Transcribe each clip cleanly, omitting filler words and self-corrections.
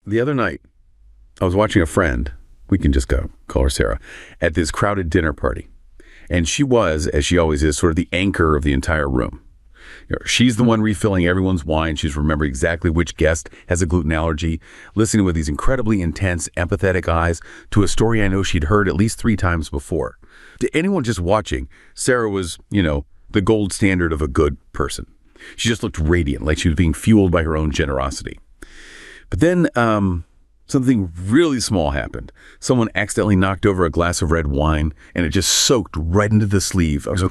The other night, I was watching a friend, we can just call her Sarah, at this crowded dinner party. And she was, as she always is, sort of the anchor of the entire room. She's the one refilling everyone's wine. She's remembering exactly which guest has a gluten allergy, listening with these incredibly intense, empathetic eyes to a story I know she'd heard at least 3 times before. To anyone just watching, Sarah was, the gold standard of a good person. She just looked radiant, like she was being fueled by her own generosity. But then something really small happened. Someone accidentally knocked over a glass of red wine, and it just soaked right into the sleeve. I was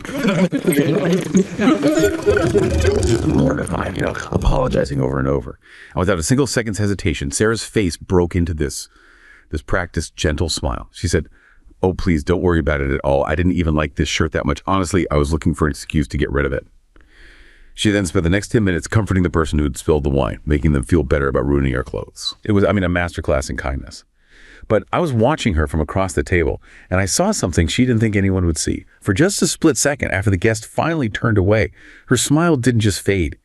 apologizing over and over. And without a single second's hesitation, Sarah's face broke into this practiced, gentle smile. She said, "Oh, please, don't worry about it at all. I didn't even like this shirt that much. Honestly, I was looking for an excuse to get rid of it." She then spent the next 10 minutes comforting the person who had spilled the wine, making them feel better about ruining our clothes. It was, a masterclass in kindness. But I was watching her from across the table, and I saw something she didn't think anyone would see. For just a split second after the guest finally turned away, her smile didn't just fade,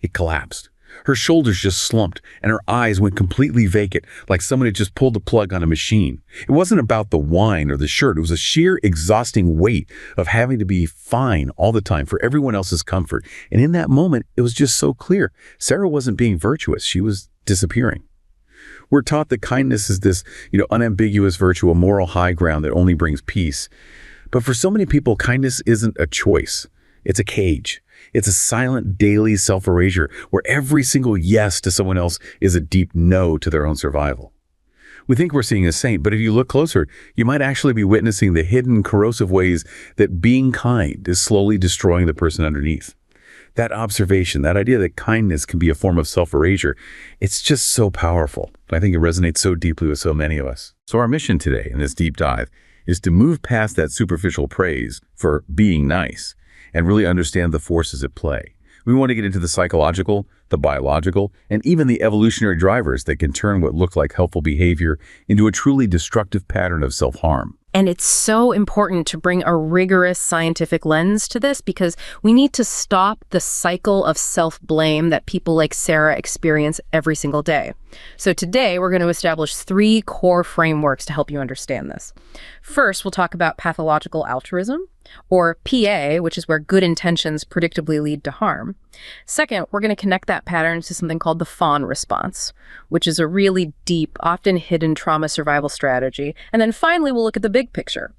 it collapsed. Her shoulders just slumped, and her eyes went completely vacant, like someone had just pulled the plug on a machine. It wasn't about the wine or the shirt. It was a sheer exhausting weight of having to be fine all the time for everyone else's comfort. And in that moment, it was just so clear. Sarah wasn't being virtuous. She was disappearing. We're taught that kindness is this, unambiguous virtue, a moral high ground that only brings peace. But for so many people, kindness isn't a choice. It's a cage. It's a silent daily self-erasure where every single yes to someone else is a deep no to their own survival. We think we're seeing a saint, but if you look closer, you might actually be witnessing the hidden corrosive ways that being kind is slowly destroying the person underneath. That observation, that idea that kindness can be a form of self-erasure, it's just so powerful. I think it resonates so deeply with so many of us. So our mission today in this deep dive is to move past that superficial praise for being nice and really understand the forces at play. We want to get into the psychological, the biological, and even the evolutionary drivers that can turn what looked like helpful behavior into a truly destructive pattern of self-harm. And it's so important to bring a rigorous scientific lens to this because we need to stop the cycle of self-blame that people like Sarah experience every single day. So today, we're going to establish 3 core frameworks to help you understand this. First, we'll talk about pathological altruism, or PA, which is where good intentions predictably lead to harm. Second, we're going to connect that pattern to something called the Fawn Response, which is a really deep, often hidden trauma survival strategy. And then finally, we'll look at the big picture,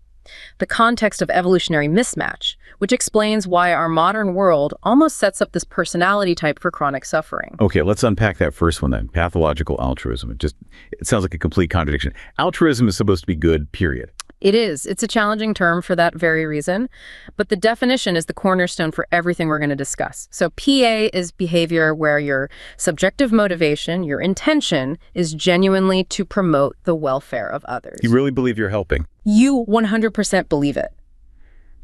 the context of evolutionary mismatch, which explains why our modern world almost sets up this personality type for chronic suffering. Okay, let's unpack that first one then, pathological altruism. It sounds like a complete contradiction. Altruism is supposed to be good, period. It is. It's a challenging term for that very reason, but the definition is the cornerstone for everything we're going to discuss. So PA is behavior where your subjective motivation, your intention, is genuinely to promote the welfare of others. You really believe you're helping? You 100% believe it.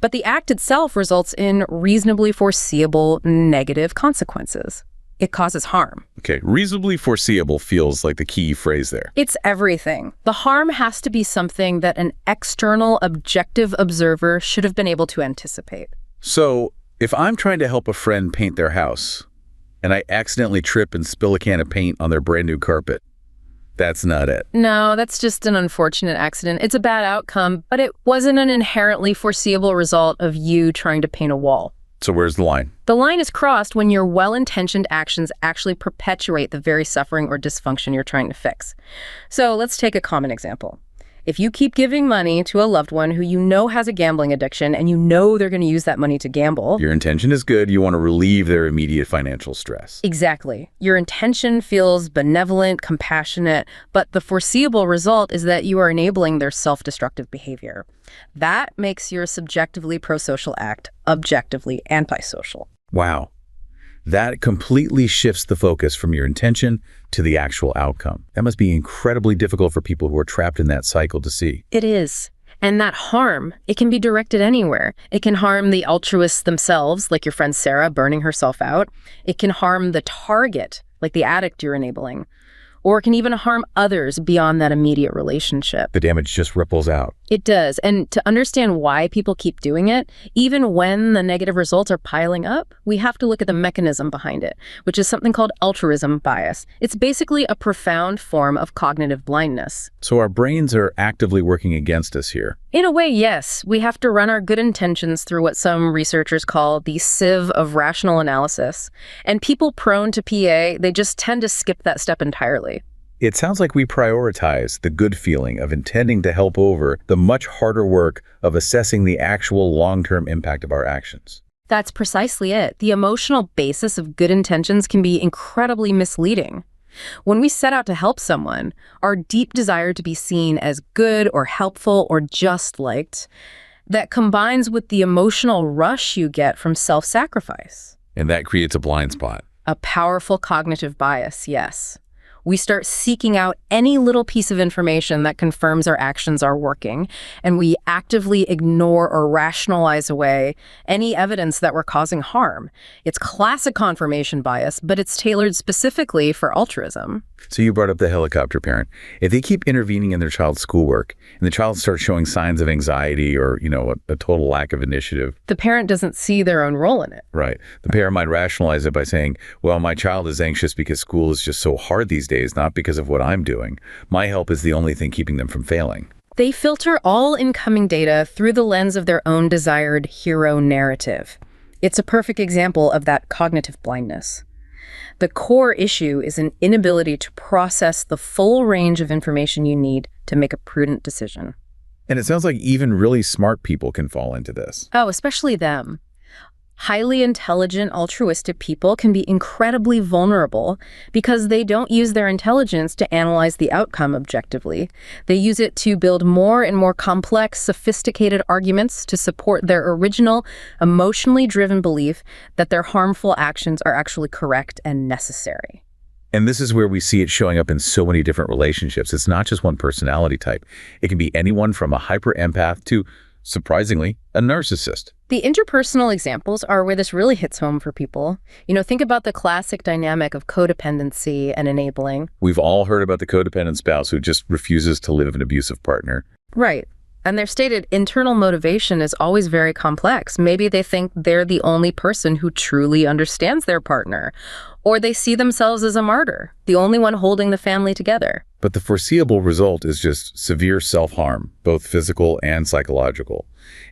But the act itself results in reasonably foreseeable negative consequences. It causes harm. Okay, reasonably foreseeable feels like the key phrase there. It's everything. The harm has to be something that an external, objective observer should have been able to anticipate. So, if I'm trying to help a friend paint their house, and I accidentally trip and spill a can of paint on their brand new carpet, that's not it. No, that's just an unfortunate accident. It's a bad outcome, but it wasn't an inherently foreseeable result of you trying to paint a wall. So where's the line? The line is crossed when your well-intentioned actions actually perpetuate the very suffering or dysfunction you're trying to fix. So let's take a common example. If you keep giving money to a loved one who you know has a gambling addiction and you know they're going to use that money to gamble. Your intention is good. You want to relieve their immediate financial stress. Exactly. Your intention feels benevolent, compassionate, but the foreseeable result is that you are enabling their self-destructive behavior. That makes your subjectively pro-social act objectively antisocial. Wow. That completely shifts the focus from your intention to the actual outcome. That must be incredibly difficult for people who are trapped in that cycle to see. It is. And that harm, it can be directed anywhere. It can harm the altruists themselves, like your friend Sarah burning herself out. It can harm the target, like the addict you're enabling. or it can even harm others beyond that immediate relationship. The damage just ripples out. It does. And to understand why people keep doing it, even when the negative results are piling up, we have to look at the mechanism behind it, which is something called altruism bias. It's basically a profound form of cognitive blindness. So our brains are actively working against us here. In a way, yes. We have to run our good intentions through what some researchers call the sieve of rational analysis. And people prone to PA, they just tend to skip that step entirely. It sounds like we prioritize the good feeling of intending to help over the much harder work of assessing the actual long-term impact of our actions. That's precisely it. The emotional basis of good intentions can be incredibly misleading. When we set out to help someone, our deep desire to be seen as good or helpful or just liked, that combines with the emotional rush you get from self-sacrifice. And that creates a blind spot. A powerful cognitive bias, yes. We start seeking out any little piece of information that confirms our actions are working, and we actively ignore or rationalize away any evidence that we're causing harm. It's classic confirmation bias, but it's tailored specifically for altruism. So you brought up the helicopter parent. If they keep intervening in their child's schoolwork and the child starts showing signs of anxiety or, a total lack of initiative. The parent doesn't see their own role in it. Right. The parent might rationalize it by saying, well, my child is anxious because school is just so hard these days, not because of what I'm doing. My help is the only thing keeping them from failing. They filter all incoming data through the lens of their own desired hero narrative. It's a perfect example of that cognitive blindness. The core issue is an inability to process the full range of information you need to make a prudent decision. And it sounds like even really smart people can fall into this. Oh, especially them. Highly intelligent, altruistic people can be incredibly vulnerable because they don't use their intelligence to analyze the outcome objectively. They use it to build more and more complex, sophisticated arguments to support their original, emotionally driven belief that their harmful actions are actually correct and necessary. And this is where we see it showing up in so many different relationships. It's not just one personality type. It can be anyone from a hyper-empath to, surprisingly, a narcissist. The interpersonal examples are where this really hits home for people. Think about the classic dynamic of codependency and enabling. We've all heard about the codependent spouse who just refuses to live with an abusive partner. Right. And their stated internal motivation is always very complex. Maybe they think they're the only person who truly understands their partner, or they see themselves as a martyr, the only one holding the family together. But the foreseeable result is just severe self-harm, both physical and psychological.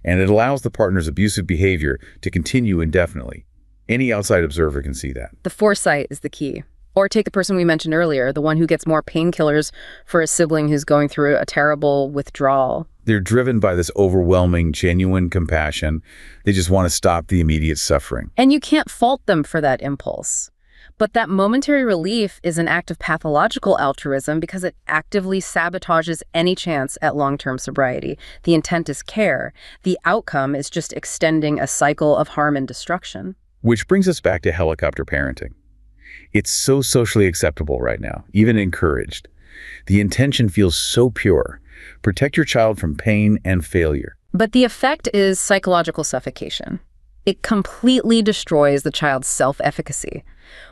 And it allows the partner's abusive behavior to continue indefinitely. Any outside observer can see that. The foresight is the key. Or take the person we mentioned earlier, the one who gets more painkillers for a sibling who's going through a terrible withdrawal. They're driven by this overwhelming, genuine compassion. They just want to stop the immediate suffering. And you can't fault them for that impulse. But that momentary relief is an act of pathological altruism because it actively sabotages any chance at long-term sobriety. The intent is care. The outcome is just extending a cycle of harm and destruction. Which brings us back to helicopter parenting. It's so socially acceptable right now, even encouraged. The intention feels so pure. Protect your child from pain and failure. But the effect is psychological suffocation. It completely destroys the child's self-efficacy.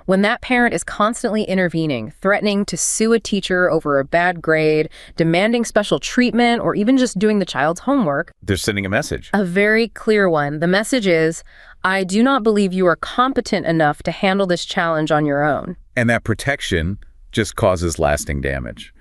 When that parent is constantly intervening, threatening to sue a teacher over a bad grade, demanding special treatment, or even just doing the child's homework, they're sending a message. A very clear one. The message is, I do not believe you are competent enough to handle this challenge on your own. And that protection just causes lasting damage.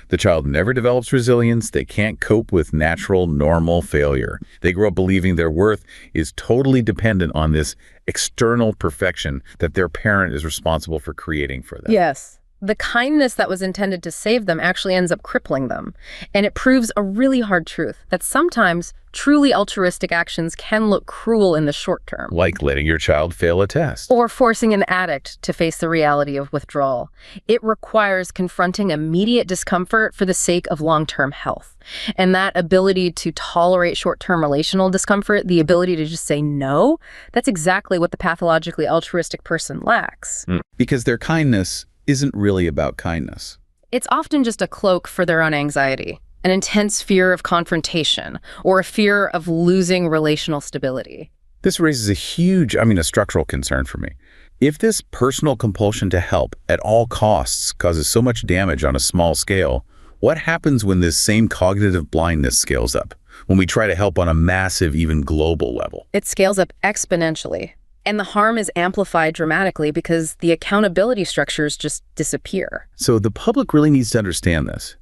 The child never develops resilience. They can't cope with natural, normal failure. They grow up believing their worth is totally dependent on this external perfection that their parent is responsible for creating for them. Yes. The kindness that was intended to save them actually ends up crippling them. And it proves a really hard truth, that sometimes truly altruistic actions can look cruel in the short term. Like letting your child fail a test. Or forcing an addict to face the reality of withdrawal. It requires confronting immediate discomfort for the sake of long-term health. And that ability to tolerate short-term relational discomfort, the ability to just say no, that's exactly what the pathologically altruistic person lacks. Because their kindness isn't really about kindness. It's often just a cloak for their own anxiety, an intense fear of confrontation, or a fear of losing relational stability. This raises a structural concern for me. If this personal compulsion to help at all costs causes so much damage on a small scale, what happens when this same cognitive blindness scales up? When we try to help on a massive, even global level? It scales up exponentially. And the harm is amplified dramatically because the accountability structures just disappear. So the public really needs to understand this,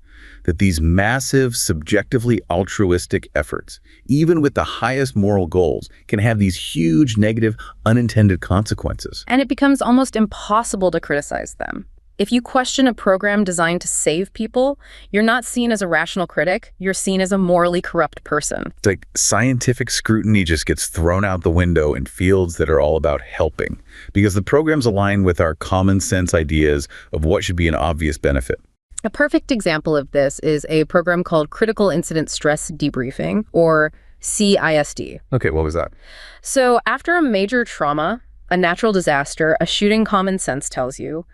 that these massive, subjectively altruistic efforts, even with the highest moral goals, can have these huge negative, unintended consequences. And it becomes almost impossible to criticize them. If you question a program designed to save people, you're not seen as a rational critic, you're seen as a morally corrupt person. It's like scientific scrutiny just gets thrown out the window in fields that are all about helping, because the programs align with our common sense ideas of what should be an obvious benefit. A perfect example of this is a program called Critical Incident Stress Debriefing, or CISD. Okay, what was that? So after a major trauma, a natural disaster, a shooting, common sense tells you,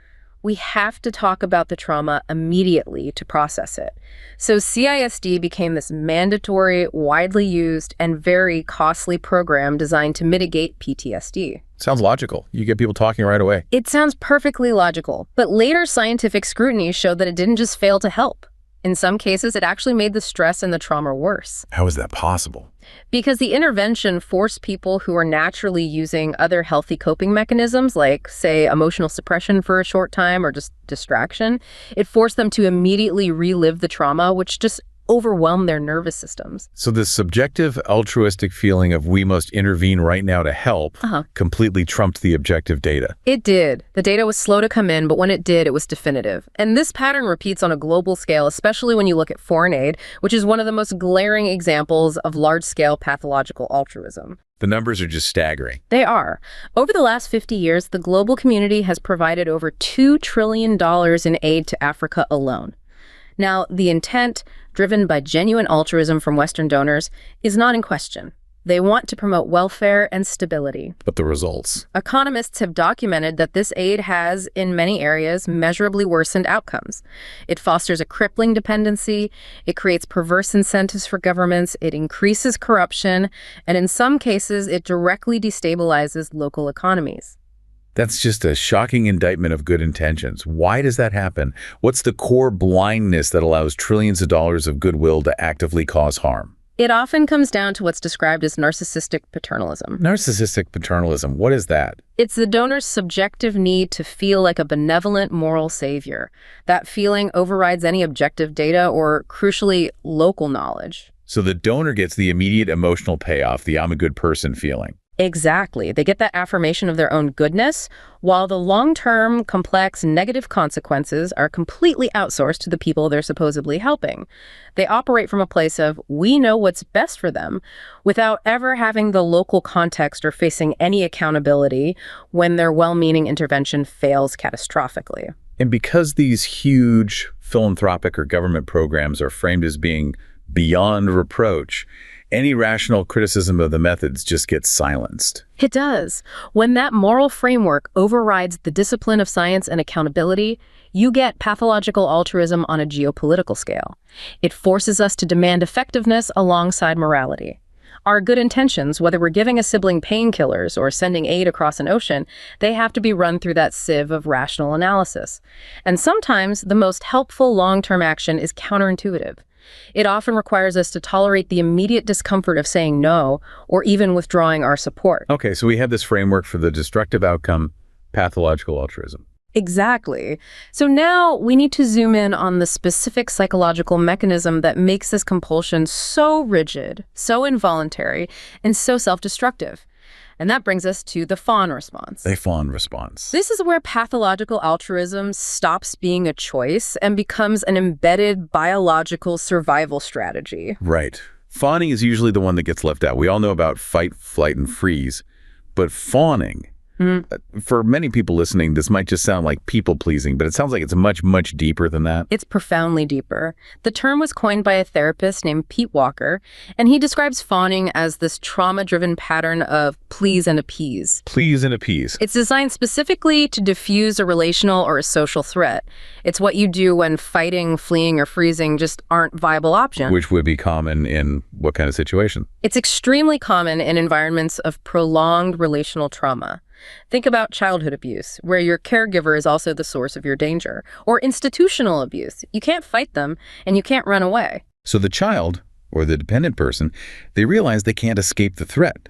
we have to talk about the trauma immediately to process it. So CISD became this mandatory, widely used, and very costly program designed to mitigate PTSD. Sounds logical. You get people talking right away. It sounds perfectly logical, but later scientific scrutiny showed that it didn't just fail to help. In some cases, it actually made the stress and the trauma worse. How is that possible? Because the intervention forced people who are naturally using other healthy coping mechanisms, like, say, emotional suppression for a short time or just distraction, it forced them to immediately relive the trauma, which just overwhelmed their nervous systems. So this subjective, altruistic feeling of we must intervene right now to help completely trumped the objective data. It did. The data was slow to come in, but when it did, it was definitive. And this pattern repeats on a global scale, especially when you look at foreign aid, which is one of the most glaring examples of large-scale pathological altruism. The numbers are just staggering. They are. Over the last 50 years, the global community has provided over $2 trillion in aid to Africa alone. Now, the intent, driven by genuine altruism from Western donors, is not in question. They want to promote welfare and stability. But the results? Economists have documented that this aid has, in many areas, measurably worsened outcomes. It fosters a crippling dependency, it creates perverse incentives for governments, it increases corruption, and in some cases, it directly destabilizes local economies. That's just a shocking indictment of good intentions. Why does that happen? What's the core blindness that allows trillions of dollars of goodwill to actively cause harm? It often comes down to what's described as narcissistic paternalism. Narcissistic paternalism, what is that? It's the donor's subjective need to feel like a benevolent moral savior. That feeling overrides any objective data or, crucially, local knowledge. So the donor gets the immediate emotional payoff, the I'm a good person feeling. Exactly. They get that affirmation of their own goodness, while the long-term, complex, negative consequences are completely outsourced to the people they're supposedly helping. They operate from a place of, we know what's best for them, without ever having the local context or facing any accountability when their well-meaning intervention fails catastrophically. And because these huge philanthropic or government programs are framed as being beyond reproach, any rational criticism of the methods just gets silenced. It does. When that moral framework overrides the discipline of science and accountability, you get pathological altruism on a geopolitical scale. It forces us to demand effectiveness alongside morality. Our good intentions, whether we're giving a sibling painkillers or sending aid across an ocean, they have to be run through that sieve of rational analysis. And sometimes the most helpful long-term action is counterintuitive. It often requires us to tolerate the immediate discomfort of saying no, or even withdrawing our support. Okay, so we have this framework for the destructive outcome, pathological altruism. Exactly. So now we need to zoom in on the specific psychological mechanism that makes this compulsion so rigid, so involuntary, and so self-destructive. And that brings us to the Fawn Response. The Fawn Response. This is where pathological altruism stops being a choice and becomes an embedded biological survival strategy. Right. Fawning is usually the one that gets left out. We all know about fight, flight, and freeze. But fawning, for many people listening, this might just sound like people-pleasing, but it sounds like it's much, much deeper than that. It's profoundly deeper. The term was coined by a therapist named Pete Walker, and he describes fawning as this trauma-driven pattern of please and appease. Please and appease. It's designed specifically to diffuse a relational or a social threat. It's what you do when fighting, fleeing, or freezing just aren't viable options. Which would be common in what kind of situation? It's extremely common in environments of prolonged relational trauma. Think about childhood abuse, where your caregiver is also the source of your danger, or institutional abuse. You can't fight them, and you can't run away. So the child, or the dependent person, they realize they can't escape the threat.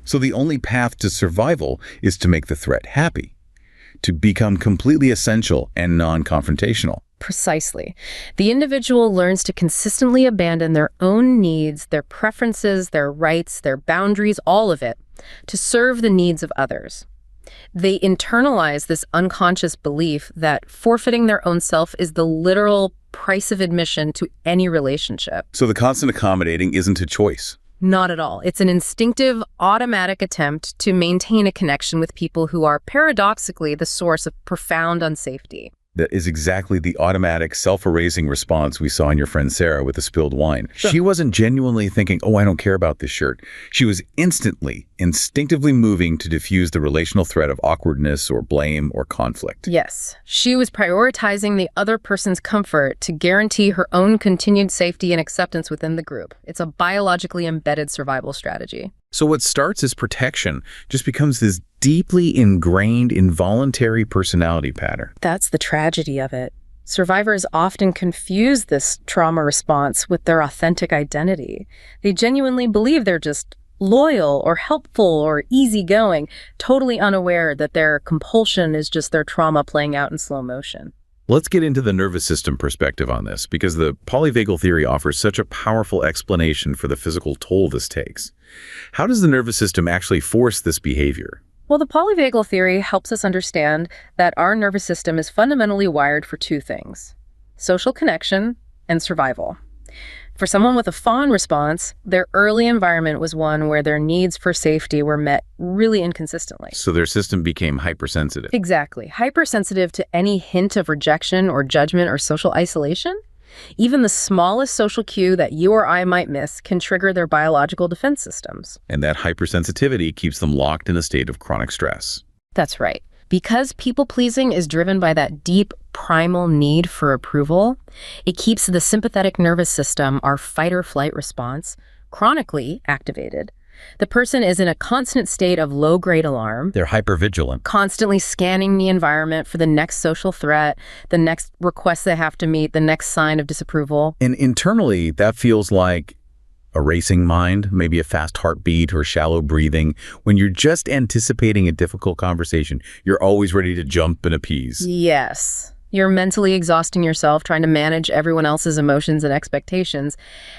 So the only path to survival is to make the threat happy, to become completely essential and non-confrontational. Precisely. The individual learns to consistently abandon their own needs, their preferences, their rights, their boundaries, all of it, to serve the needs of others. They internalize this unconscious belief that forfeiting their own self is the literal price of admission to any relationship. So the constant accommodating isn't a choice. Not at all. It's an instinctive, automatic attempt to maintain a connection with people who are paradoxically the source of profound unsafety. That is exactly the automatic, self-erasing response we saw in your friend Sarah with the spilled wine. Sure. She wasn't genuinely thinking, oh, I don't care about this shirt. She was instinctively moving to diffuse the relational threat of awkwardness or blame or conflict. Yes. She was prioritizing the other person's comfort to guarantee her own continued safety and acceptance within the group. It's a biologically embedded survival strategy. So what starts as protection just becomes this deeply ingrained, involuntary personality pattern. That's the tragedy of it. Survivors often confuse this trauma response with their authentic identity. They genuinely believe they're just loyal or helpful or easygoing, totally unaware that their compulsion is just their trauma playing out in slow motion. Let's get into the nervous system perspective on this, because the polyvagal theory offers such a powerful explanation for the physical toll this takes. How does the nervous system actually force this behavior? Well, the polyvagal theory helps us understand that our nervous system is fundamentally wired for two things: social connection and survival. For someone with a Fawn response, their early environment was one where their needs for safety were met really inconsistently. So their system became hypersensitive. Exactly. Hypersensitive to any hint of rejection or judgment or social isolation. Even the smallest social cue that you or I might miss can trigger their biological defense systems. And that hypersensitivity keeps them locked in a state of chronic stress. That's right. Because people-pleasing is driven by that deep, primal need for approval, it keeps the sympathetic nervous system, our fight-or-flight response, chronically activated. The person is in a constant state of low-grade alarm. They're hypervigilant. Constantly scanning the environment for the next social threat, the next request they have to meet, the next sign of disapproval. And internally, that feels like a racing mind, maybe a fast heartbeat or shallow breathing. When you're just anticipating a difficult conversation, you're always ready to jump and appease. Yes. You're mentally exhausting yourself trying to manage everyone else's emotions and expectations.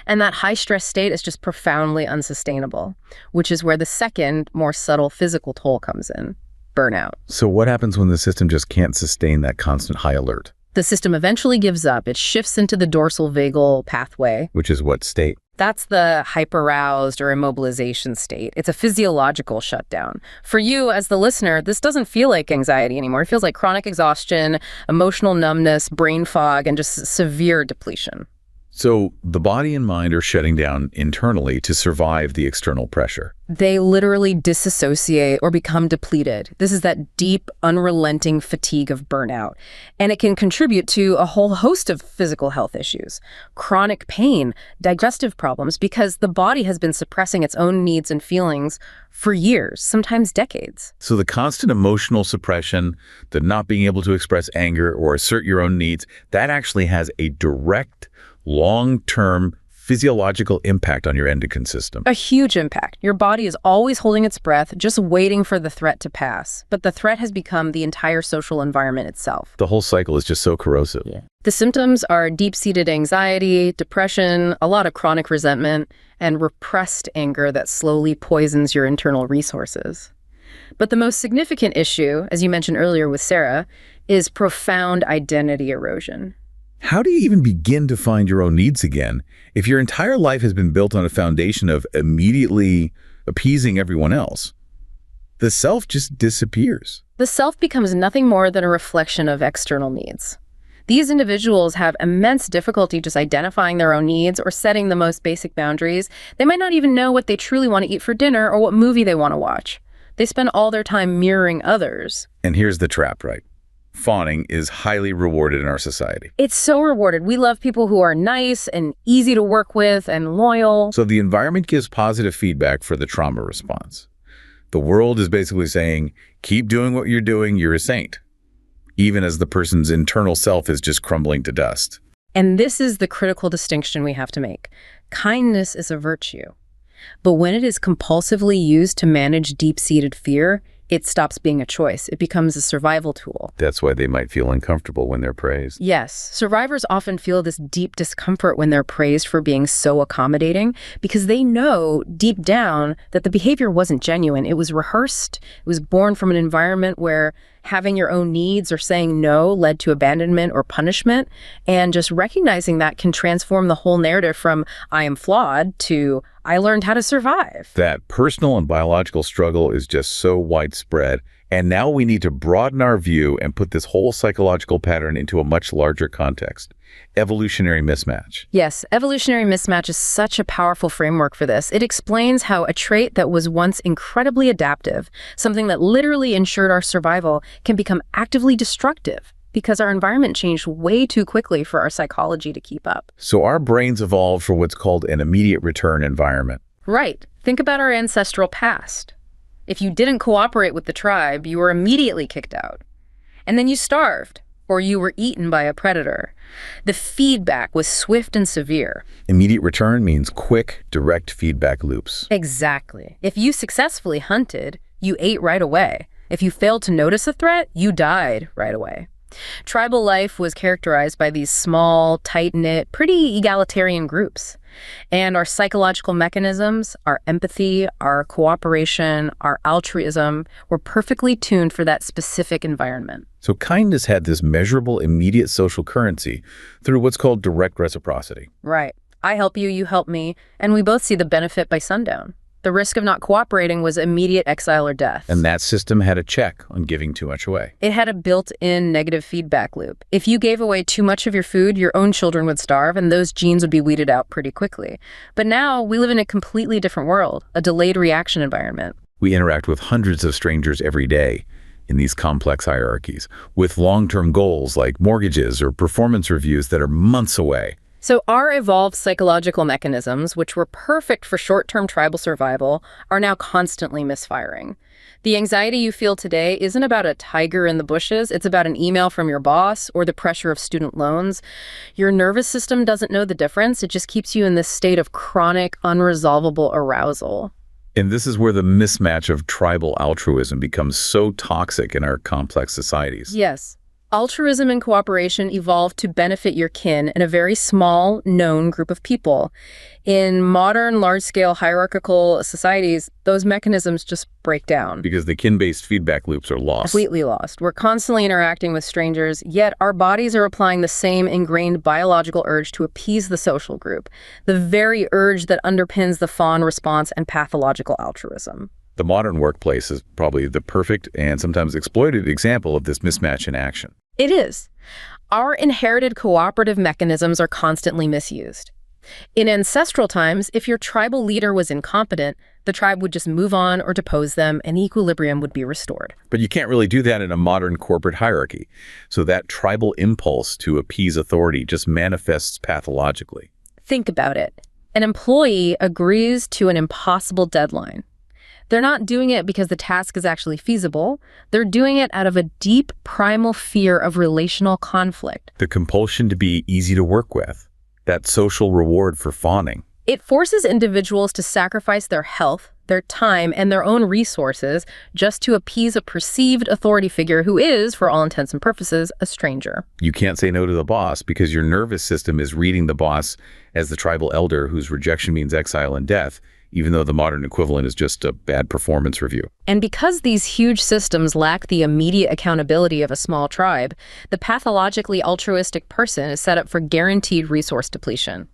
And that high-stress state is just profoundly unsustainable, which is where the second, more subtle physical toll comes in: burnout. So what happens when the system just can't sustain that constant high alert? The system eventually gives up. It shifts into the dorsal vagal pathway. Which is what state? That's the hyperaroused or immobilization state. It's a physiological shutdown. For you, as the listener, this doesn't feel like anxiety anymore. It feels like chronic exhaustion, emotional numbness, brain fog, and just severe depletion. So the body and mind are shutting down internally to survive the external pressure. They literally disassociate or become depleted. This is that deep, unrelenting fatigue of burnout. And it can contribute to a whole host of physical health issues: chronic pain, digestive problems, because the body has been suppressing its own needs and feelings for years, sometimes decades. So the constant emotional suppression, the not being able to express anger or assert your own needs, that actually has a direct, long-term physiological impact on your endocrine system. A huge impact. Your body is always holding its breath, just waiting for the threat to pass. But the threat has become the entire social environment itself. The whole cycle is just so corrosive. Yeah. The symptoms are deep-seated anxiety, depression, a lot of chronic resentment, and repressed anger that slowly poisons your internal resources. But the most significant issue, as you mentioned earlier with Sarah, is profound identity erosion. How do you even begin to find your own needs again if your entire life has been built on a foundation of immediately appeasing everyone else? The self just disappears. The self becomes nothing more than a reflection of external needs. These individuals have immense difficulty just identifying their own needs or setting the most basic boundaries. They might not even know what they truly want to eat for dinner or what movie they want to watch. They spend all their time mirroring others. And here's the trap, right? Fawning is highly rewarded in our society. It's so rewarded. We love people who are nice and easy to work with and loyal. So the environment gives positive feedback for the trauma response. The world is basically saying, keep doing what you're doing, you're a saint, even as the person's internal self is just crumbling to dust. And this is the critical distinction we have to make. Kindness is a virtue. But when it is compulsively used to manage deep-seated fear, it stops being a choice. It becomes a survival tool. That's why they might feel uncomfortable when they're praised. Yes, survivors often feel this deep discomfort when they're praised for being so accommodating because they know deep down that the behavior wasn't genuine. It was rehearsed. It was born from an environment where having your own needs or saying no led to abandonment or punishment. And just recognizing that can transform the whole narrative from I am flawed to I learned how to survive. That personal and biological struggle is just so widespread. And now we need to broaden our view and put this whole psychological pattern into a much larger context. Evolutionary mismatch. Yes, evolutionary mismatch is such a powerful framework for this. It explains how a trait that was once incredibly adaptive, something that literally ensured our survival, can become actively destructive because our environment changed way too quickly for our psychology to keep up. So our brains evolved for what's called an immediate return environment. Right. Think about our ancestral past. If you didn't cooperate with the tribe, you were immediately kicked out. And then you starved, or you were eaten by a predator. The feedback was swift and severe. Immediate return means quick, direct feedback loops. Exactly. If you successfully hunted, you ate right away. If you failed to notice a threat, you died right away. Tribal life was characterized by these small, tight-knit, pretty egalitarian groups. And our psychological mechanisms, our empathy, our cooperation, our altruism were perfectly tuned for that specific environment. So kindness had this measurable, immediate social currency through what's called direct reciprocity. Right. I help you, you help me, and we both see the benefit by sundown. The risk of not cooperating was immediate exile or death. And that system had a check on giving too much away. It had a built-in negative feedback loop. If you gave away too much of your food, your own children would starve, and those genes would be weeded out pretty quickly. But now we live in a completely different world, a delayed reaction environment. We interact with hundreds of strangers every day in these complex hierarchies, with long-term goals like mortgages or performance reviews that are months away. So our evolved psychological mechanisms, which were perfect for short-term tribal survival, are now constantly misfiring. The anxiety you feel today isn't about a tiger in the bushes. It's about an email from your boss or the pressure of student loans. Your nervous system doesn't know the difference. It just keeps you in this state of chronic, unresolvable arousal. And this is where the mismatch of tribal altruism becomes so toxic in our complex societies. Yes. Altruism and cooperation evolved to benefit your kin and a very small, known group of people. In modern, large-scale hierarchical societies, those mechanisms just break down. Because the kin-based feedback loops are lost. Completely lost. We're constantly interacting with strangers, yet our bodies are applying the same ingrained biological urge to appease the social group, the very urge that underpins the Fawn Response and pathological altruism. The modern workplace is probably the perfect and sometimes exploited example of this mismatch in action. It is. Our inherited cooperative mechanisms are constantly misused. In ancestral times, if your tribal leader was incompetent, the tribe would just move on or depose them, and equilibrium would be restored. But you can't really do that in a modern corporate hierarchy. So that tribal impulse to appease authority just manifests pathologically. Think about it. An employee agrees to an impossible deadline. They're not doing it because the task is actually feasible. They're doing it out of a deep, primal fear of relational conflict. The compulsion to be easy to work with. That social reward for fawning. It forces individuals to sacrifice their health, their time, and their own resources just to appease a perceived authority figure who is, for all intents and purposes, a stranger. You can't say no to the boss because your nervous system is reading the boss as the tribal elder whose rejection means exile and death, even though the modern equivalent is just a bad performance review. And because these huge systems lack the immediate accountability of a small tribe, the pathologically altruistic person is set up for guaranteed resource depletion.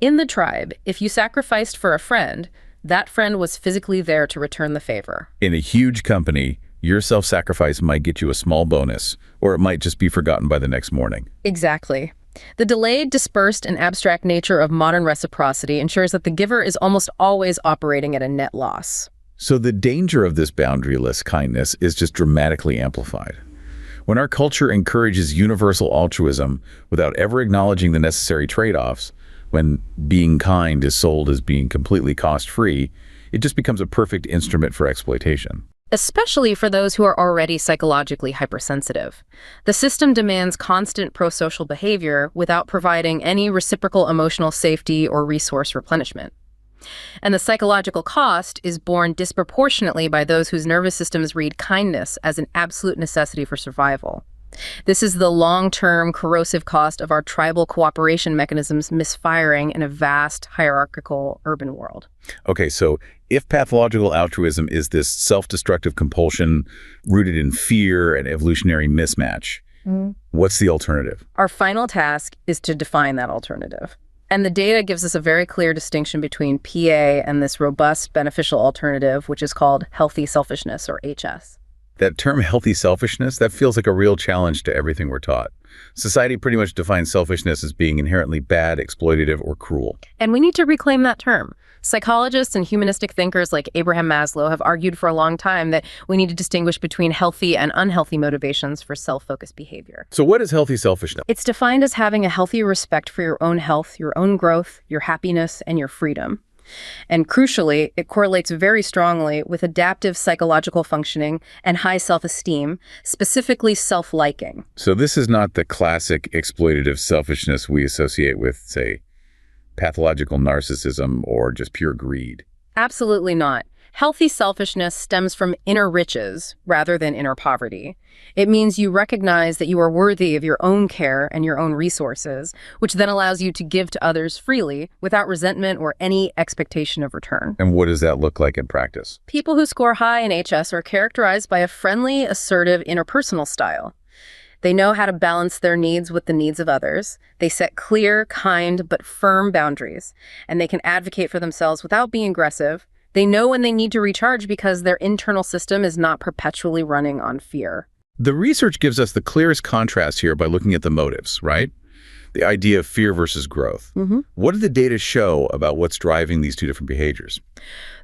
In the tribe, if you sacrificed for a friend, that friend was physically there to return the favor. In a huge company, your self-sacrifice might get you a small bonus, or it might just be forgotten by the next morning. Exactly. The delayed, dispersed, and abstract nature of modern reciprocity ensures that the giver is almost always operating at a net loss. So the danger of this boundaryless kindness is just dramatically amplified. When our culture encourages universal altruism without ever acknowledging the necessary trade-offs, when being kind is sold as being completely cost-free, it just becomes a perfect instrument for exploitation. Especially for those who are already psychologically hypersensitive. The system demands constant prosocial behavior without providing any reciprocal emotional safety or resource replenishment. And the psychological cost is borne disproportionately by those whose nervous systems read kindness as an absolute necessity for survival. This is the long-term corrosive cost of our tribal cooperation mechanisms misfiring in a vast hierarchical urban world. Okay, so if pathological altruism is this self-destructive compulsion rooted in fear and evolutionary mismatch, what's the alternative? Our final task is to define that alternative. And the data gives us a very clear distinction between PA and this robust beneficial alternative, which is called healthy selfishness, or HS. That term healthy selfishness, that feels like a real challenge to everything we're taught. Society pretty much defines selfishness as being inherently bad, exploitative, or cruel. And we need to reclaim that term. Psychologists and humanistic thinkers like Abraham Maslow have argued for a long time that we need to distinguish between healthy and unhealthy motivations for self-focused behavior. So what is healthy selfishness? It's defined as having a healthy respect for your own health, your own growth, your happiness, and your freedom. And crucially, it correlates very strongly with adaptive psychological functioning and high self-esteem, specifically self-liking. So this is not the classic exploitative selfishness we associate with, say, pathological narcissism or just pure greed. Absolutely not. Healthy selfishness stems from inner riches rather than inner poverty. It means you recognize that you are worthy of your own care and your own resources, which then allows you to give to others freely without resentment or any expectation of return. And what does that look like in practice? People who score high in HS are characterized by a friendly, assertive, interpersonal style. They know how to balance their needs with the needs of others. They set clear, kind, but firm boundaries, and they can advocate for themselves without being aggressive. They know when they need to recharge because their internal system is not perpetually running on fear. The research gives us the clearest contrast here by looking at the motives, right? The idea of fear versus growth. What do the data show about what's driving these two different behaviors?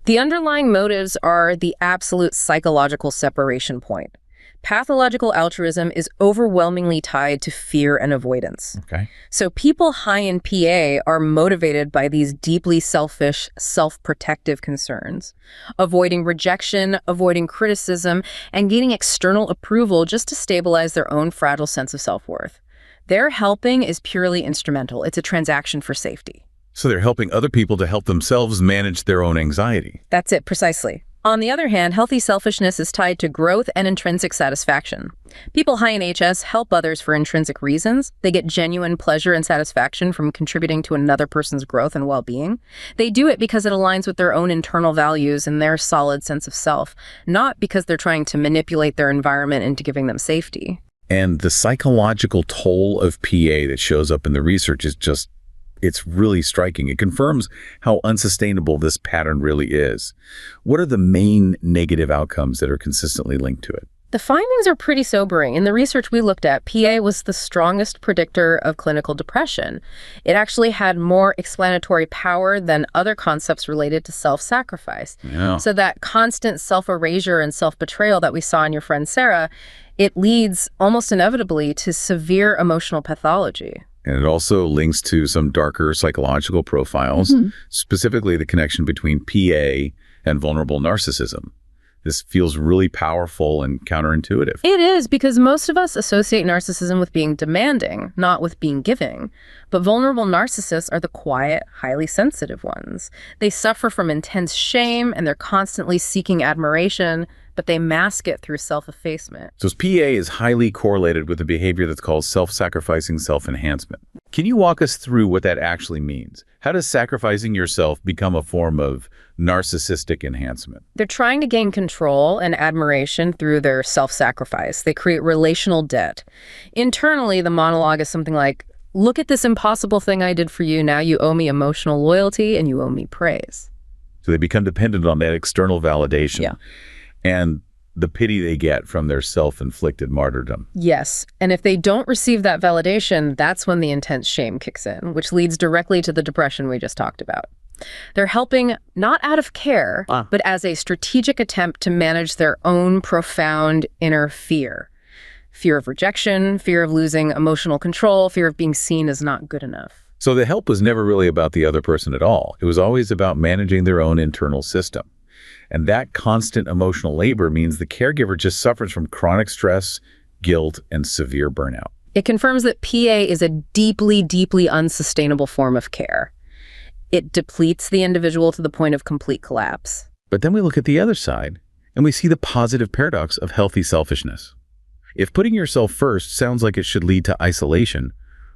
The underlying motives are the absolute psychological separation point. Pathological altruism is overwhelmingly tied to fear and avoidance. Okay. So people high in PA are motivated by these deeply selfish, self-protective concerns, avoiding rejection, avoiding criticism, and gaining external approval just to stabilize their own fragile sense of self-worth. Their helping is purely instrumental. It's a transaction for safety. So they're helping other people to help themselves manage their own anxiety. That's it, precisely. On the other hand, healthy selfishness is tied to growth and intrinsic satisfaction. People high in HS help others for intrinsic reasons. They get genuine pleasure and satisfaction from contributing to another person's growth and well-being. They do it because it aligns with their own internal values and their solid sense of self, not because they're trying to manipulate their environment into giving them safety. And the psychological toll of PA that shows up in the research is just, it's really striking. It confirms how unsustainable this pattern really is. What are the main negative outcomes that are consistently linked to it? The findings are pretty sobering. In the research we looked at, PA was the strongest predictor of clinical depression. It actually had more explanatory power than other concepts related to self-sacrifice. Yeah. So that constant self-erasure and self-betrayal that we saw in your friend Sarah, it leads almost inevitably to severe emotional pathology. And it also links to some darker psychological profiles, specifically the connection between PA and vulnerable narcissism. This feels really powerful and counterintuitive. It is, because most of us associate narcissism with being demanding, not with being giving. But vulnerable narcissists are the quiet, highly sensitive ones. They suffer from intense shame, and they're constantly seeking admiration, but they mask it through self-effacement. So PA is highly correlated with a behavior that's called self-sacrificing self-enhancement. Can you walk us through what that actually means? How does sacrificing yourself become a form of narcissistic enhancement? They're trying to gain control and admiration through their self-sacrifice. They create relational debt. Internally, the monologue is something like, look at this impossible thing I did for you. Now you owe me emotional loyalty and you owe me praise. So they become dependent on that external validation. Yeah. And the pity they get from their self-inflicted martyrdom. Yes, and if they don't receive that validation, that's when the intense shame kicks in, which leads directly to the depression we just talked about. They're helping not out of care, but as a strategic attempt to manage their own profound inner fear. Fear of rejection, fear of losing emotional control, fear of being seen as not good enough. So the help was never really about the other person at all. It was always about managing their own internal system. And that constant emotional labor means the caregiver just suffers from chronic stress, guilt, and severe burnout. It confirms that PA is a deeply, deeply unsustainable form of care. It depletes the individual to the point of complete collapse. But then we look at the other side, and we see the positive paradox of healthy selfishness. If putting yourself first sounds like it should lead to isolation,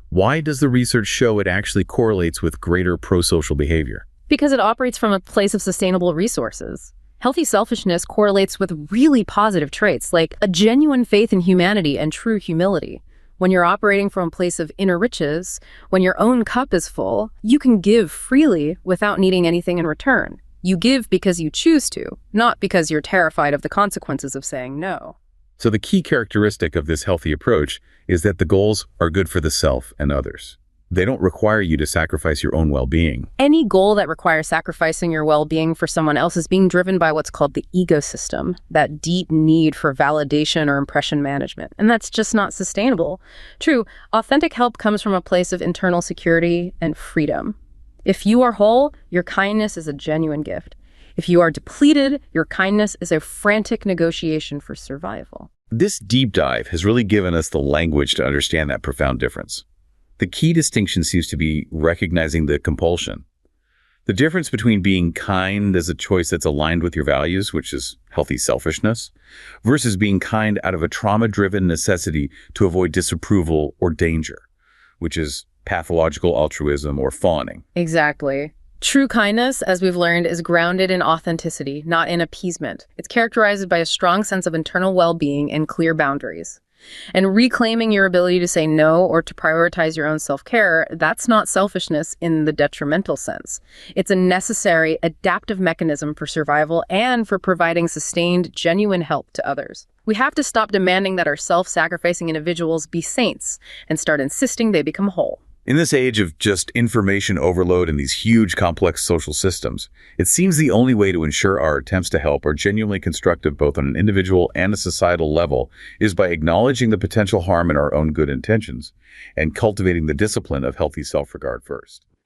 why does the research show it actually correlates with greater pro-social behavior? Because it operates from a place of sustainable resources. Healthy selfishness correlates with really positive traits, like a genuine faith in humanity and true humility. When you're operating from a place of inner riches, when your own cup is full, you can give freely without needing anything in return. You give because you choose to, not because you're terrified of the consequences of saying no. So the key characteristic of this healthy approach is that the goals are good for the self and others. They don't require you to sacrifice your own well-being. Any goal that requires sacrificing your well-being for someone else is being driven by what's called the ego system, that deep need for validation or impression management. And that's just not sustainable. True, authentic help comes from a place of internal security and freedom. If you are whole, your kindness is a genuine gift. If you are depleted, your kindness is a frantic negotiation for survival. This deep dive has really given us the language to understand that profound difference. The key distinction seems to be recognizing the compulsion. The difference between being kind as a choice that's aligned with your values, which is healthy selfishness, versus being kind out of a trauma-driven necessity to avoid disapproval or danger, which is pathological altruism or fawning. Exactly. True kindness, as we've learned, is grounded in authenticity, not in appeasement. It's characterized by a strong sense of internal well-being and clear boundaries. And reclaiming your ability to say no or to prioritize your own self-care, that's not selfishness in the detrimental sense. It's a necessary, adaptive mechanism for survival and for providing sustained, genuine help to others. We have to stop demanding that our self-sacrificing individuals be saints and start insisting they become whole. In this age of just information overload and these huge, complex social systems, it seems the only way to ensure our attempts to help are genuinely constructive both on an individual and a societal level is by acknowledging the potential harm in our own good intentions and cultivating the discipline of healthy self-regard first.